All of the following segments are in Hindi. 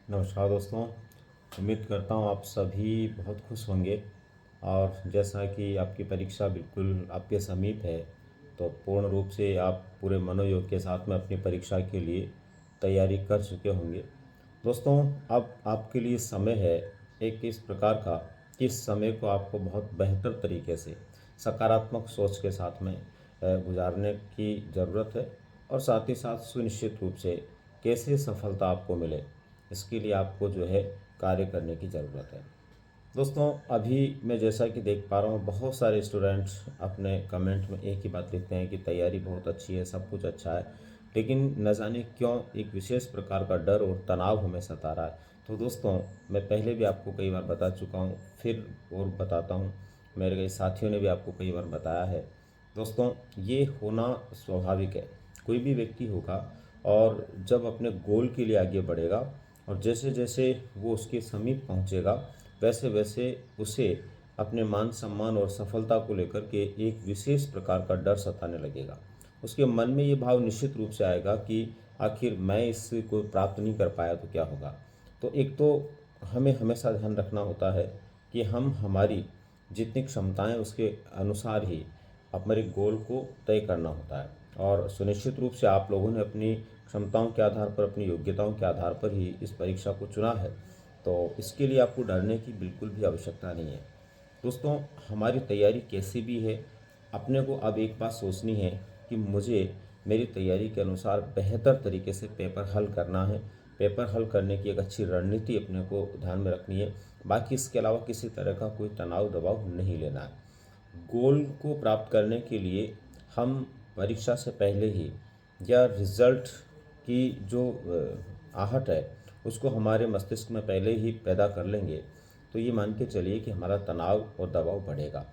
नमस्कार दोस्तों। उम्मीद करता हूँ आप सभी बहुत खुश होंगे। और जैसा कि आपकी परीक्षा बिल्कुल आपके समीप है, तो पूर्ण रूप से आप पूरे मनोयोग के साथ में अपनी परीक्षा के लिए तैयारी कर चुके होंगे। दोस्तों, अब आपके लिए समय है एक इस प्रकार का कि इस समय को आपको बहुत बेहतर तरीके से सकारात्मक सोच के साथ में गुजारने की ज़रूरत है। और साथ ही साथ सुनिश्चित रूप से कैसे सफलता आपको मिले, इसके लिए आपको जो है कार्य करने की ज़रूरत है। दोस्तों, अभी मैं जैसा कि देख पा रहा हूँ, बहुत सारे स्टूडेंट्स अपने कमेंट में एक ही बात लिखते हैं कि तैयारी बहुत अच्छी है, सब कुछ अच्छा है, लेकिन न जाने क्यों एक विशेष प्रकार का डर और तनाव हमें सता रहा है। तो दोस्तों, मैं पहले भी आपको कई बार बता चुका हूँ, फिर और बताता हूँ, मेरे कई साथियों ने भी आपको कई बार बताया है। दोस्तों, ये होना स्वाभाविक है, कोई भी व्यक्ति होगा और जब अपने गोल के लिए आगे बढ़ेगा और जैसे जैसे वो उसके समीप पहुंचेगा, वैसे वैसे उसे अपने मान सम्मान और सफलता को लेकर के एक विशेष प्रकार का डर सताने लगेगा। उसके मन में ये भाव निश्चित रूप से आएगा कि आखिर मैं इसको प्राप्त नहीं कर पाया तो क्या होगा। तो एक तो हमें हमेशा ध्यान रखना होता है कि हम हमारी जितनी क्षमताएं उसके अनुसार ही हमारे गोल को तय करना होता है। और सुनिश्चित रूप से आप लोगों ने अपनी क्षमताओं के आधार पर, अपनी योग्यताओं के आधार पर ही इस परीक्षा को चुना है, तो इसके लिए आपको डरने की बिल्कुल भी आवश्यकता नहीं है। दोस्तों, हमारी तैयारी कैसी भी है, अपने को अब एक बात सोचनी है कि मुझे मेरी तैयारी के अनुसार बेहतर तरीके से पेपर हल करना है। पेपर हल करने की एक अच्छी रणनीति अपने को ध्यान में रखनी है। बाकी इसके अलावा किसी तरह का कोई तनाव दबाव नहीं लेना है। गोल को प्राप्त करने के लिए हम परीक्षा से पहले ही या रिजल्ट की जो आहट है उसको हमारे मस्तिष्क में पहले ही पैदा कर लेंगे, तो ये मान के चलिए कि हमारा तनाव और दबाव बढ़ेगा।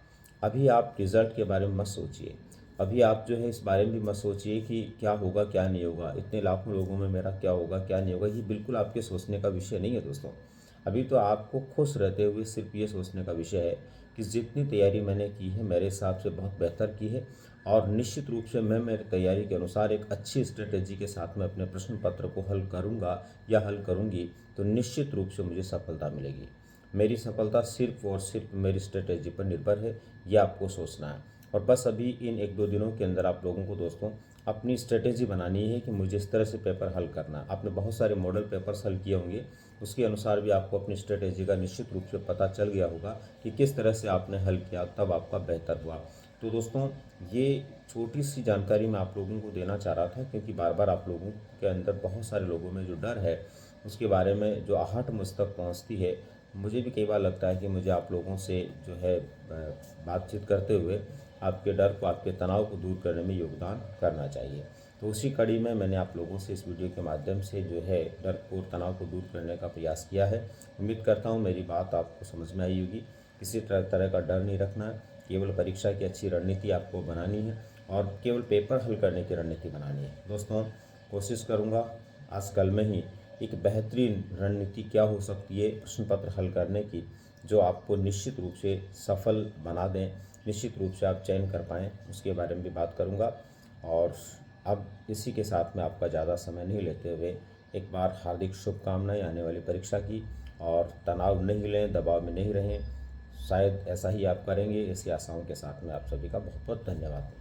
अभी आप रिज़ल्ट के बारे में मत सोचिए। अभी आप जो है इस बारे में भी मत सोचिए कि क्या होगा क्या नहीं होगा, इतने लाखों लोगों में मेरा क्या होगा क्या नहीं होगा। ये बिल्कुल आपके सोचने का विषय नहीं है दोस्तों। अभी तो आपको खुश रहते हुए सिर्फ ये सोचने का विषय है कि जितनी तैयारी मैंने की है मेरे हिसाब से बहुत बेहतर की है, और निश्चित रूप से मैं मेरी तैयारी के अनुसार एक अच्छी स्ट्रेटेजी के साथ में अपने प्रश्न पत्र को हल करूंगा या हल करूंगी, तो निश्चित रूप से मुझे सफलता मिलेगी। मेरी सफलता सिर्फ और सिर्फ मेरी स्ट्रेटेजी पर निर्भर है, यह आपको सोचना है। और बस अभी इन एक दो दिनों के अंदर आप लोगों को दोस्तों अपनी स्ट्रेटेजी बनानी है कि मुझे इस तरह से पेपर हल करना है। आपने बहुत सारे मॉडल पेपर्स हल किए होंगे, उसके अनुसार भी आपको अपनी स्ट्रेटेजी का निश्चित रूप से पता चल गया होगा कि किस तरह से आपने हल किया, तब आपका बेहतर हुआ। तो दोस्तों, ये छोटी सी जानकारी मैं आप लोगों को देना चाह रहा था, क्योंकि बार बार आप लोगों के अंदर, बहुत सारे लोगों में जो डर है उसके बारे में जो आहट मुझ तक पहुँचती है, मुझे भी कई बार लगता है कि मुझे आप लोगों से जो है बातचीत करते हुए आपके डर को, आपके तनाव को दूर करने में योगदान करना चाहिए। तो उसी कड़ी में मैंने आप लोगों से इस वीडियो के माध्यम से जो है डर को और तनाव को दूर करने का प्रयास किया है। उम्मीद करता हूँ मेरी बात आपको समझ में आई होगी। किसी तरह का डर नहीं रखना है, केवल परीक्षा की अच्छी रणनीति आपको बनानी है और केवल पेपर हल करने की रणनीति बनानी है। दोस्तों, कोशिश करूँगा आज कल में ही एक बेहतरीन रणनीति क्या हो सकती है प्रश्न पत्र हल करने की, जो आपको निश्चित रूप से सफल बना दें, निश्चित रूप से आप चयन कर पाएँ, उसके बारे में भी बात करूँगा। और अब इसी के साथ में आपका ज़्यादा समय नहीं लेते हुए एक बार हार्दिक शुभकामनाएं आने वाली परीक्षा की। और तनाव नहीं लें, दबाव में नहीं रहें, शायद ऐसा ही आप करेंगे। ऐसी आशाओं के साथ में आप सभी का बहुत बहुत धन्यवाद।